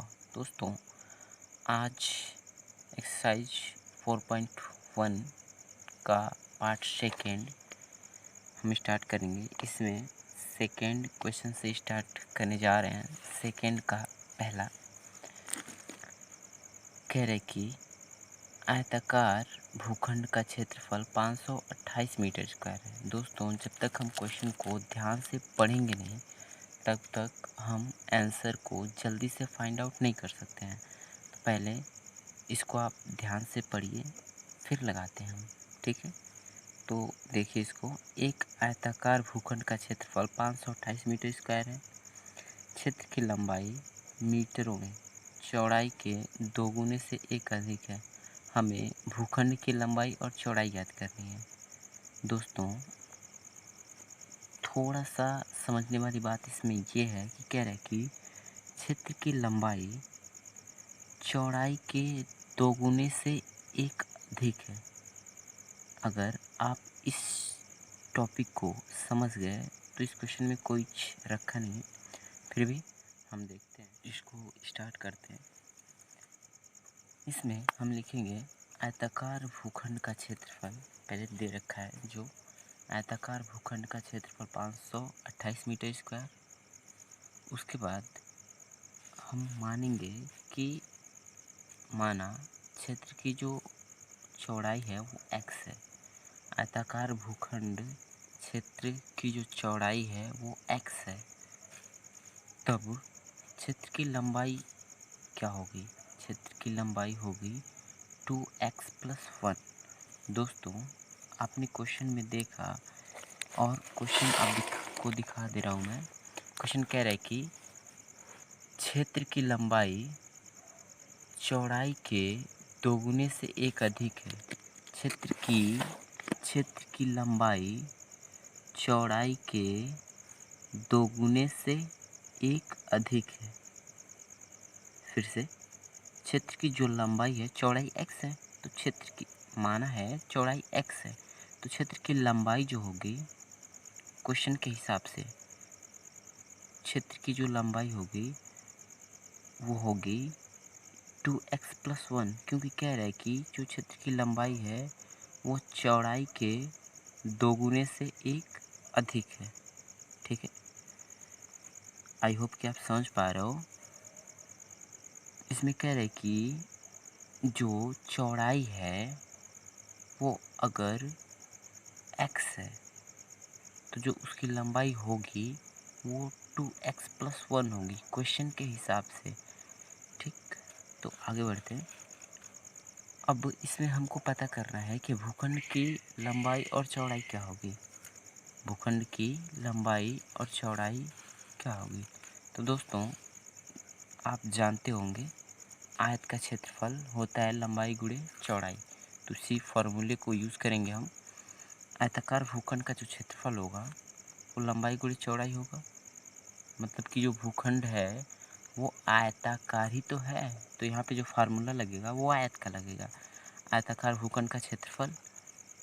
होगा। दोस्तों, आज एक्सरसाइज 4.1 का पार्ट सेकेंड हम स्टार्ट करेंगे। इसमें सेकेंड क्वेश्चन से स्टार्ट करने जा रहे हैं। सेकेंड का पहला कह रहे कि आयताकार भूखंड का क्षेत्रफल 528 मीटर स्क्वायर है। दोस्तों, जब तक हम क्वेश्चन को ध्यान से पढ़ेंगे नहीं तब तक हम आंसर को जल्दी से फाइंड आउट नहीं कर सकते हैं। तो पहले इसको आप ध्यान से पढ़िए, फिर लगाते हैं हम। ठीक है, तो देखिए इसको। एक आयताकार भूखंड का क्षेत्रफल 528 मीटर स्क्वायर है। क्षेत्र की लंबाई मीटरों में चौड़ाई के दोगुने से एक अधिक है। हमें भूखंड की लंबाई और चौड़ाई ज्ञात करनी है। दोस्तों, थोड़ा सा समझने वाली बात इसमें ये है कि कह रहे कि क्षेत्र की लंबाई चौड़ाई के दोगुने से एक अधिक है। अगर आप इस टॉपिक को समझ गए तो इस क्वेश्चन में कोई रखा नहीं है, फिर भी हम देखते हैं, इसको स्टार्ट करते हैं। इसमें हम लिखेंगे आयताकार भूखंड का क्षेत्रफल, पहले दे रखा है जो आयताकार भूखंड का क्षेत्रफल 528 मीटर स्क्वायर। उसके बाद हम मानेंगे कि माना क्षेत्र की जो चौड़ाई है वो x है। आयताकार भूखंड क्षेत्र की जो चौड़ाई है वो x है। तब क्षेत्र की लंबाई क्या होगी? क्षेत्र की लंबाई होगी 2x + 1। दोस्तों, आपने क्वेश्चन में देखा और क्वेश्चन आपको दिखा दे रहा हूँ मैं। क्वेश्चन कह रहा है कि क्षेत्र की लंबाई चौड़ाई के दोगुने से एक अधिक है। क्षेत्र की लंबाई चौड़ाई के दोगुने से एक अधिक है। फिर से, क्षेत्र की जो लंबाई है, चौड़ाई x है, तो क्षेत्र की माना है चौड़ाई x है, तो क्षेत्र की लंबाई जो होगी क्वेश्चन के हिसाब से, क्षेत्र की जो लंबाई होगी वो होगी 2x + 1, क्योंकि कह रहा है कि जो क्षेत्र की लंबाई है वो चौड़ाई के दोगुने से एक अधिक है। ठीक है, आई होप कि आप समझ पा रहे हो। इसमें कह रहे कि जो चौड़ाई है वो अगर x है तो जो उसकी लंबाई होगी वो 2x + 1 होगी क्वेश्चन के हिसाब से। ठीक, तो आगे बढ़ते हैं। अब इसमें हमको पता करना है कि भूखंड की लंबाई और चौड़ाई क्या होगी। भूखंड की लंबाई और चौड़ाई क्या होगी? तो दोस्तों, आप जानते होंगे आयत का क्षेत्रफल होता है लंबाई गुणे चौड़ाई। तो इसी फॉर्मूले को यूज़ करेंगे हम। आयताकार भूखंड का जो क्षेत्रफल होगा वो लंबाई गुणे चौड़ाई होगा। मतलब कि जो भूखंड है वो आयताकार ही तो है, तो यहाँ पे जो फार्मूला लगेगा वो आयत का लगेगा। आयताकार भूखंड का क्षेत्रफल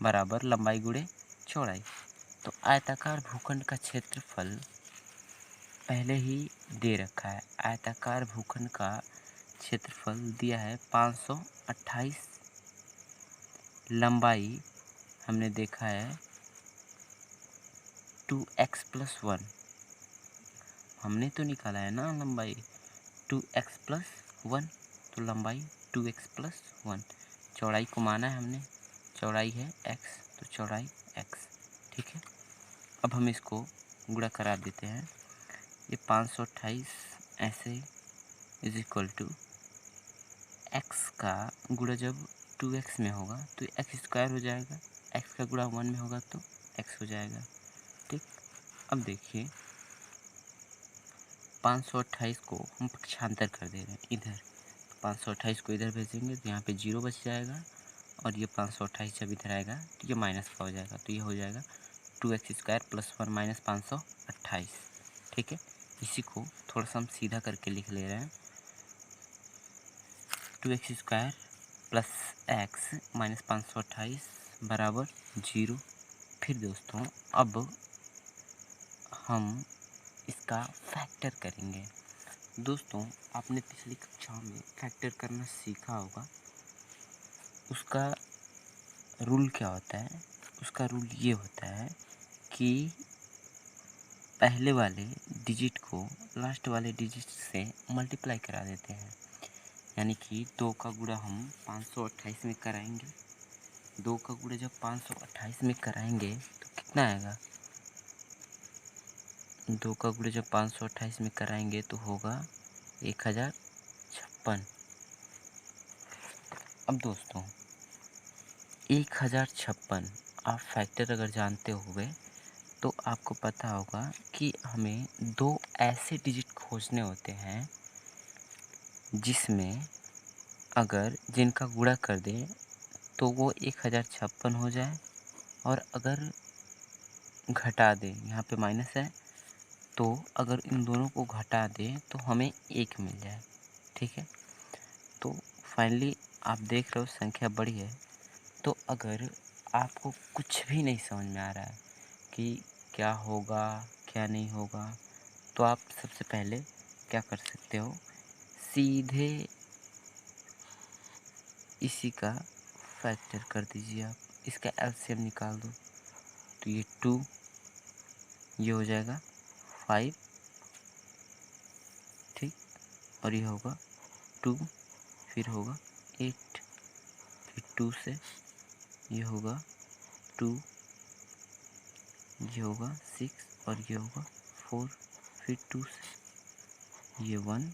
बराबर लंबाई गुणे चौड़ाई। तो आयताकार भूखंड का क्षेत्रफल पहले ही दे रखा है। आयताकार भूखंड का क्षेत्रफल दिया है 528। लंबाई हमने देखा है 2x + 1। हमने तो निकाला है ना लंबाई 2x + 1, तो लंबाई 2x + 1। चौड़ाई को माना है हमने, चौड़ाई है x, तो चौड़ाई x। ठीक है, अब हम इसको गुणा करा देते हैं। ये 528 ऐसे = x का गुणा जब 2x में होगा तो x² हो जाएगा, x का गुणा 1 में होगा तो x हो जाएगा। ठीक, अब देखिए 528 को हम पक्षांतर कर दे रहे हैं इधर, तो 528 को इधर भेजेंगे तो यहाँ पे 0 बच जाएगा, और ये 528 जब इधर आएगा तो ये माइनस का हो जाएगा, तो ये हो जाएगा 2x² + 1 - 528। ठीक है, इसी को थोड़ा सा हम सीधा करके लिख ले रहे हैं। 2x² + x - 528 बराबर 0। फिर दोस्तों, अब हम इसका फैक्टर करेंगे। दोस्तों, आपने पिछली कक्षा में फैक्टर करना सीखा होगा। उसका रूल क्या होता है? उसका रूल ये होता है कि पहले वाले डिजिट को लास्ट वाले डिजिट से मल्टीप्लाई करा देते हैं। यानी कि 2 का गुणा हम 528 में कराएंगे। 2 का गुणा जब 528 में कराएंगे तो कितना आएगा? 2 का गुणा जब 528 में कराएंगे तो होगा 1056। अब दोस्तों, 1056 आप फैक्टर अगर जानते होंगे तो आपको पता होगा कि हमें 2 ऐसे डिजिट खोजने होते हैं जिसमें अगर जिनका गुणा कर दें तो वो 1056 हो जाए, और अगर घटा दें, यहाँ पे माइनस है, तो अगर इन दोनों को घटा दें तो हमें 1 मिल जाए। ठीक है? तो फाइनली आप देख रहे हो संख्या बड़ी है। तो अगर आपको कुछ भी नहीं समझ में आ रहा है कि क्या होगा, क्या नहीं होगा, तो आप सबसे पहले क्या कर सकते हो, सीधे इसी का फैक्टर कर दीजिए। आप इसका एलसीएम निकाल दो तो ये 2, ये हो जाएगा 5, ठीक, और ये होगा 2, फिर होगा 8, फिर 2 से ये होगा 2, ये होगा 6, और ये होगा 4, फिर 2 से ये 1,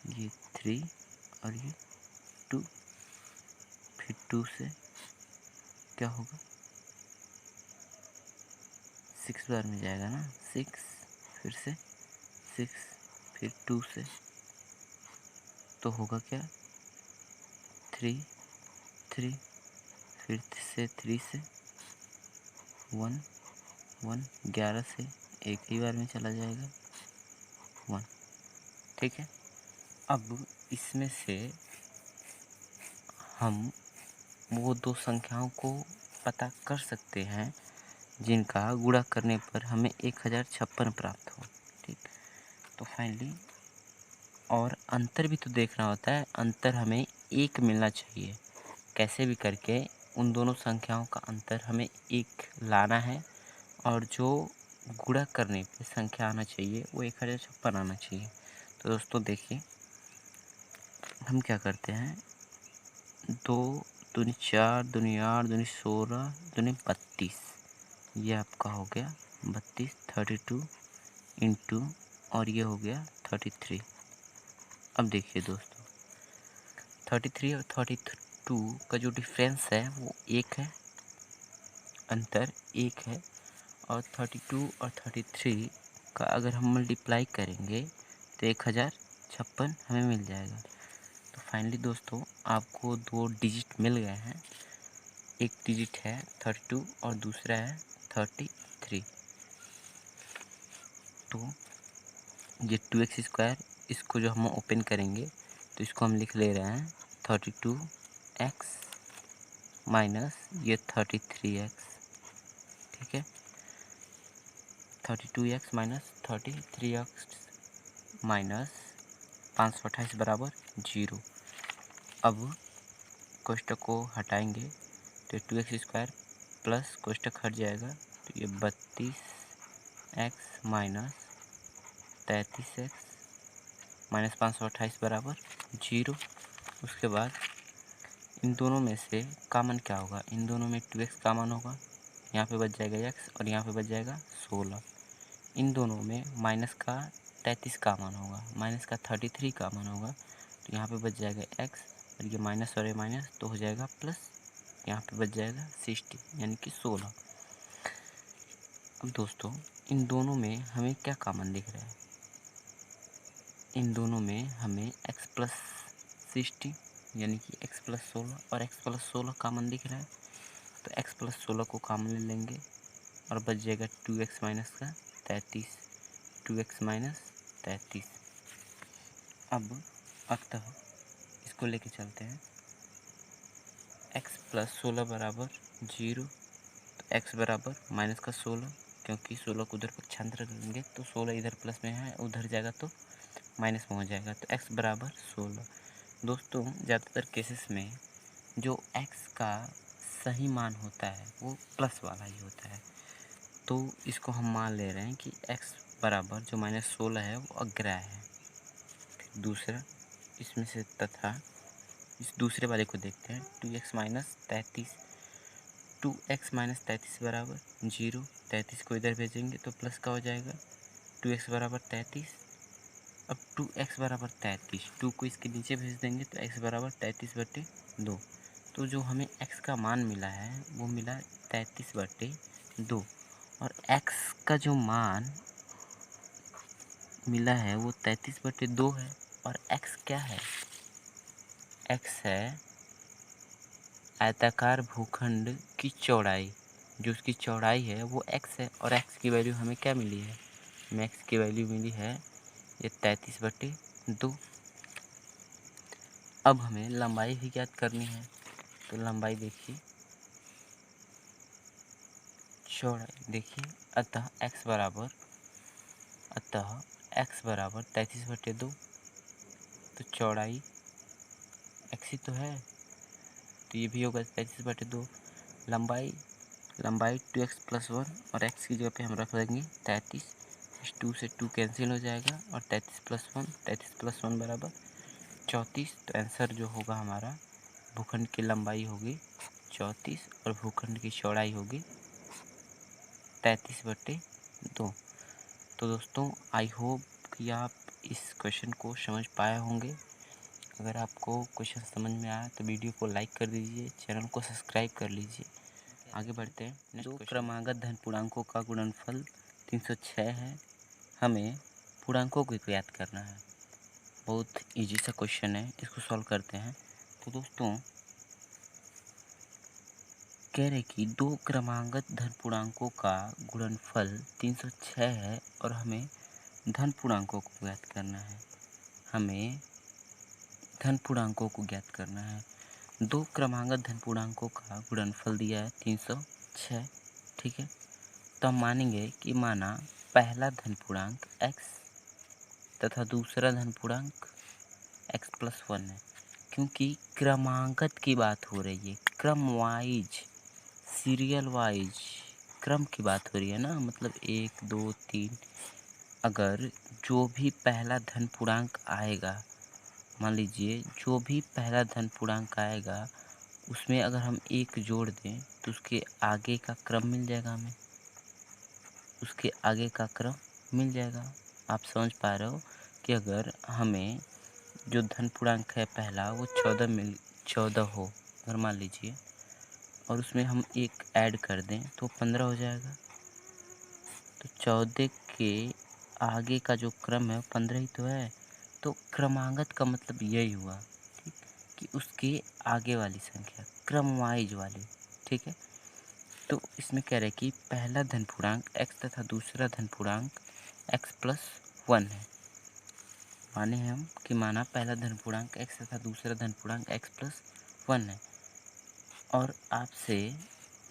ये 3, और ये 2, फिर 2 से क्या होगा, 6 बार में जाएगा ना, 6, फिर से 6, फिर 2 से तो होगा क्या, 3, 3, फिर से 3 से 1, 1, 11 से एक ही बार में चला जाएगा 1। ठीक है? अब इसमें से हम वो 2 संख्याओं को पता कर सकते हैं जिनका गुणा करने पर हमें 1056 प्राप्त हो। ठीक, तो फाइनली, और अंतर भी तो देखना होता है। अंतर हमें 1 मिलना चाहिए। कैसे भी करके उन दोनों संख्याओं का अंतर हमें 1 लाना है, और जो गुणा करने पे संख्या आना चाहिए वो 1056 आना चाहिए। तो दोस्तों देखिए, हम क्या करते हैं, 2 दूनी 4, दूनी 8, दूनी 16, दूनी 32, ये आपका हो गया 32, 32 इंटू, और ये हो गया 33। अब देखिए दोस्तों, 33 और 32 का जो डिफरेंस है वो 1 है, अंतर 1 है, और 32 और 33 का अगर हम मल्टीप्लाई करेंगे तो 1056 हमें मिल जाएगा। तो फाइनली दोस्तों, आपको 2 डिजिट मिल गए हैं। एक डिजिट है 32 और दूसरा है 33। तो ये 2x², इसको जो हम ओपन करेंगे तो इसको हम लिख ले रहे हैं 32x माइनस ये 33x। ठीक है? 32x माइनस 33x माइनस 528 बराबर 0। अब कोष्टक को हटाएंगे तो 2x² प्लस कोष्टक हट जाएगा तो ये 32x माइनस 33x माइनस 528 बराबर 0। उसके बाद इन दोनों में से कॉमन क्या होगा, इन दोनों में 2x कॉमन होगा, यहाँ पे बच जाएगा x और यहाँ पे बच जाएगा 16। इन दोनों में माइनस का 33 कॉमन होगा, माइनस का 33 कॉमन होगा, तो यहाँ पे बच जाएगा x, और ये माइनस और ये माइनस तो हो जाएगा प्लस, यहाँ पे बच जाएगा 60 यानी कि 16। अब दोस्तों, इन दोनों में हमें क्या कॉमन दिख रहा है, इन दोनों में हमें x प्लस 60 यानी कि x प्लस 16 और x प्लस 16 कॉमन दिख रहा है। तो x प्लस 16 को कॉमन ले लेंगे और बच जाएगा 2x माइनस का 33, 2x माइनस 33। अब अतः इसको लेके चलते हैं, x प्लस 16 बराबर 0, तो x बराबर माइनस का 16, क्योंकि 16 को उधर पक्षांतर करेंगे तो 16 इधर प्लस में है, उधर जाएगा तो माइनस में हो जाएगा, तो x बराबर 16। दोस्तों ज़्यादातर केसेस में जो x का सही मान होता है वो प्लस वाला ही होता है, तो इसको हम मान ले रहे हैं कि x बराबर जो -16 है वो अग्राह्य है। फिर दूसरा इसमें से तथा इस दूसरे वाले को देखते हैं, 2x माइनस 33, 2x माइनस 33 बराबर 0। 33 को इधर भेजेंगे तो प्लस का हो जाएगा, 2x बराबर 33। अब 2x बराबर 33, 2 को इसके नीचे भेज देंगे तो x बराबर 33/2। तो जो हमें x का मान मिला है वो मिला 33/2, और x का जो मान मिला है वो 33/2 है। और x क्या है? x है आयताकार भूखंड की चौड़ाई, जो उसकी चौड़ाई है वो x है, और x की वैल्यू हमें क्या मिली है? हमें x की वैल्यू मिली है ये 33/2। अब हमें लंबाई भी ज्ञात करनी है, तो लंबाई देखिए, चौड़ाई देखिए, अतः x बराबर 33/2, तो चौड़ाई x ही तो है, तो ये भी होगा 33/2। लंबाई 2x + 1, और x की जगह पे हम रख देंगे 33। इस 2 से 2 कैंसिल हो जाएगा, और 33 + 1 बराबर 34। तो आंसर जो होगा हमारा, भूखंड की लंबाई होगी 34 और भूखंड की चौड़ाई होगी 33/2। तो दोस्तों आई होप कि आप इस क्वेश्चन को समझ पाए होंगे। अगर आपको क्वेश्चन समझ में आया तो वीडियो को लाइक कर दीजिए, चैनल को सब्सक्राइब कर लीजिए। आगे बढ़ते हैं। दो क्रमागत धन पूर्णांकों का गुणनफल 306 है, हमें पूर्णांकों को ज्ञात करना है। बहुत इजी सा क्वेश्चन है, इसको सॉल्व करते हैं। तो दोस्तों कह रहे कि दो क्रमागत धन पूर्णांकों का गुणनफल 306 है और हमें धन पूर्णांकों को ज्ञात करना है। हमें धन पूर्णांकों को ज्ञात करना है। दो क्रमागत धन पूर्णांकों का गुणनफल दिया है 306, ठीक है। तो हम मानेंगे कि माना पहला धन पूर्णांक x तथा दूसरा धन पूर्णांक x + 1 है। क्योंकि क्रमागत की बात हो रही है, क्रम वाइज, सीरियल वाइज क्रम की बात हो रही है ना, मतलब 1 2 3। अगर जो भी पहला धन पूर्णांक आएगा, मान लीजिए जो भी पहला धन पूर्णांक आएगा उसमें अगर हम 1 जोड़ दें तो उसके आगे का क्रम मिल जाएगा हमें, उसके आगे का क्रम मिल जाएगा। आप समझ पा रहे हो कि अगर हमें जो धन पूर्णांक है पहला वो 14 हो, अगर मान लीजिए, और उसमें हम 1 ऐड कर दें तो 15 हो जाएगा। तो 14 के आगे का जो क्रम है वो 15 ही तो है। तो क्रमागत का मतलब यही हुआ, ठीक, कि उसके आगे वाली संख्या क्रम वाइज वाली, ठीक है। तो इसमें कह रहे हैं कि पहला धन पूर्णांक x तथा दूसरा धन पूर्णांक x + 1 है। माने हम कि माना पहला धन पूर्णांक x तथा दूसरा धन पूर्णांक x + 1 है, और आपसे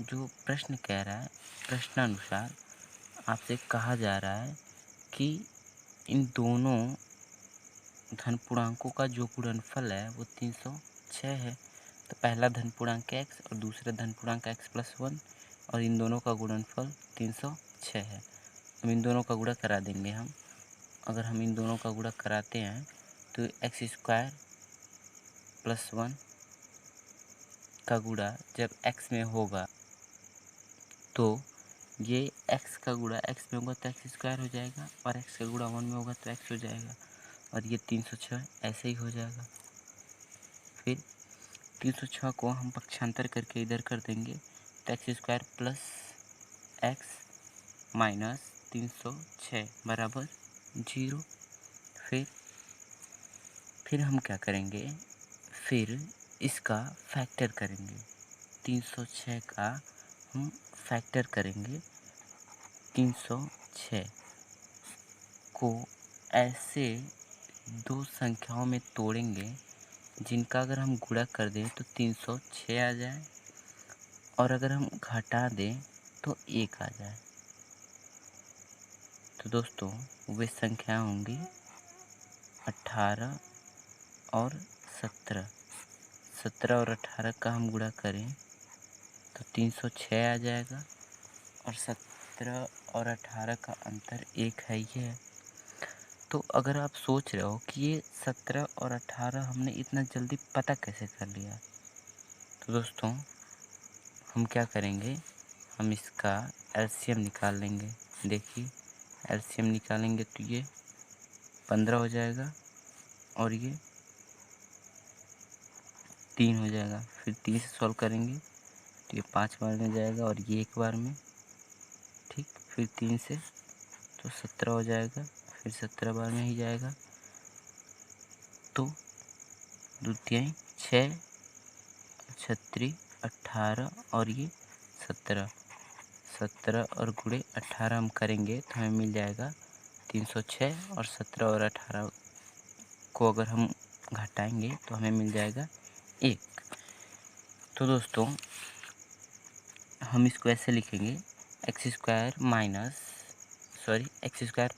जो प्रश्न कह रहा है, प्रश्नानुसार आपसे कहा जा रहा है कि इन दोनों धन पूर्णांकों का जो गुणनफल है वो 306 है। तो पहला धन पूर्णांक x और दूसरा धन पूर्णांक x + 1, और इन दोनों का गुणनफल 306 है। अब इन दोनों का गुणा करा देंगे हम। अगर हम इन दोनों का गुणा कराते हैं तो x² + 1 का गुणा जब x में होगा तो ये x का गुणा x में होगा तो x² हो जाएगा, और x का गुणा 1 में होगा तो x हो जाएगा, और ये 306 ऐसे ही हो जाएगा। फिर 306 को हम पक्षांतर करके इधर कर देंगे तो x² + x - 306 बराबर 0। फिर हम क्या करेंगे, फिर इसका फैक्टर करेंगे, 306 का हम फैक्टर करेंगे। 306 को ऐसे दो संख्याओं में तोड़ेंगे जिनका अगर हम गुणा कर दें तो 306 आ जाए, और अगर हम घटा दें तो 1 आ जाए। तो दोस्तों वे संख्या होंगी 18 और 17, 17 और 18 का हम गुणा करें तो 306 आ जाएगा। और 17 और 18 का अंतर 1 है, ये है। तो अगर आप सोच रहे हो कि ये 17 और 18 हमने इतना जल्दी पता कैसे कर लिया, तो दोस्तों हम क्या करेंगे, हम इसका एलसीएम निकाल लेंगे। देखिए एलसीएम निकालेंगे तो ये 15 हो जाएगा और ये 3 हो जाएगा। फिर 3 से सॉल्व करेंगे तो ये 5 बार में जाएगा और ये 1 बार में, ठीक। फिर 3 से तो 17 हो जाएगा, फिर 17 बार में ही जाएगा। तो द्वितीय 6 छत्री 18 और ये 17, 17 और गुणे 18 हम करेंगे तो हमें मिल जाएगा 306। और 17 और 18 को अगर हम घटाएंगे तो हमें मिल जाएगा 1। तो दोस्तों हम इसको ऐसे लिखेंगे, x square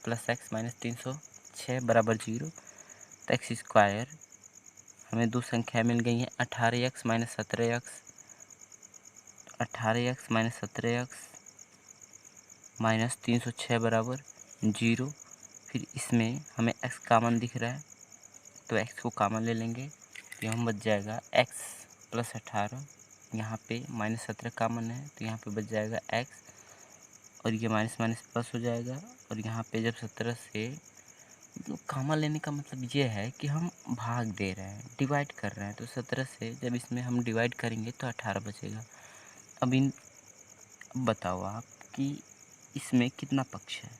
plus x minus 306 बराबर 0। तो एक्स स्क्वायर हमें दो संख्या मिल गई हैं, 18x minus 17x, 18x minus 17x minus 306 बराबर 0। फिर इसमें हमें x कॉमन दिख रहा है तो x को कॉमन ले लेंगे तो यहाँ बच जाएगा x प्लस 18। यहाँ पे माइनस 17 कॉमन है तो यहाँ पे बच जाएगा x और ये माइनस माइनस प्लस हो जाएगा। और यहाँ पे जब 17 से कॉमन लेने का मतलब ये है कि हम भाग दे रहे हैं, डिवाइड कर रहे हैं। तो 17 से जब इसमें हम डिवाइड करेंगे तो 18 बचेगा। अब बताओ आप कि इसमें कितना पक्ष है।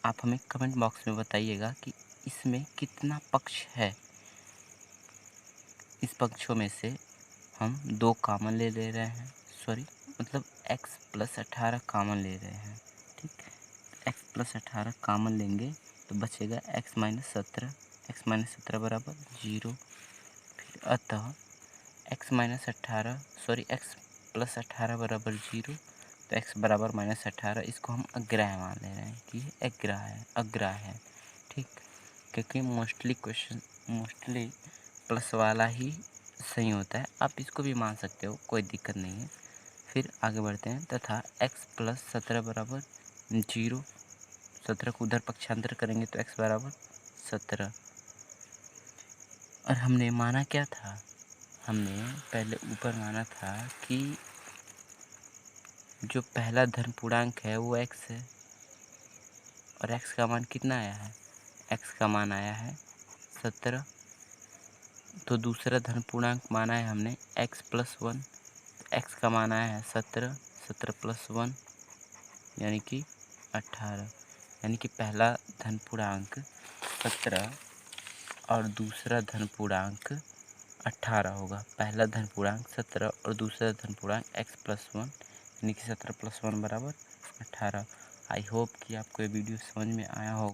आप हमें कमेंट बॉक्स में बताइएगा कि इसमें कितना पक्ष है। इस पक्षों में से हम 2 कॉमन ले रहे हैं, मतलब x प्लस 18 कॉमन ले रहे हैं, ठीक। x प्लस 18 कॉमन लेंगे तो बचेगा x माइनस 17, x माइनस 17 बराबर 0। फिर अतः x प्लस 18 बराबर 0। तो x बराबर माइनस 18, इसको हम अग्राह्य मान ले रहे हैं कि ये अग्राह्य है, ठीक। क्योंकि मोस्टली प्लस वाला ही सही होता है। आप इसको भी मान सकते हो, कोई दिक्कत नहीं है। फिर आगे बढ़ते हैं, तथा x प्लस 17 बराबर 0। 17 को उधर पक्षांतर करेंगे तो x बराबर 17। और हमने माना क्या था, हमने पहले ऊपर माना था कि जो पहला धन पूर्णांक है वो x है। और x का मान कितना आया है, x का मान आया है 17। तो दूसरा धन पूर्णांक माना है हमने x प्लस 1, x का मान आया है 17, 17 प्लस 1 यानी कि 18। यानी कि पहला धन पूर्णांक 17 और दूसरा धन पूर्णांक 18 होगा। पहला धन पूर्णांक 17 और दूसरा धन पूर्णांक x प्लस 1 यानी कि 17 प्लस 1 बराबर 18। आई होप कि आपको ये वीडियो समझ में आया होगा।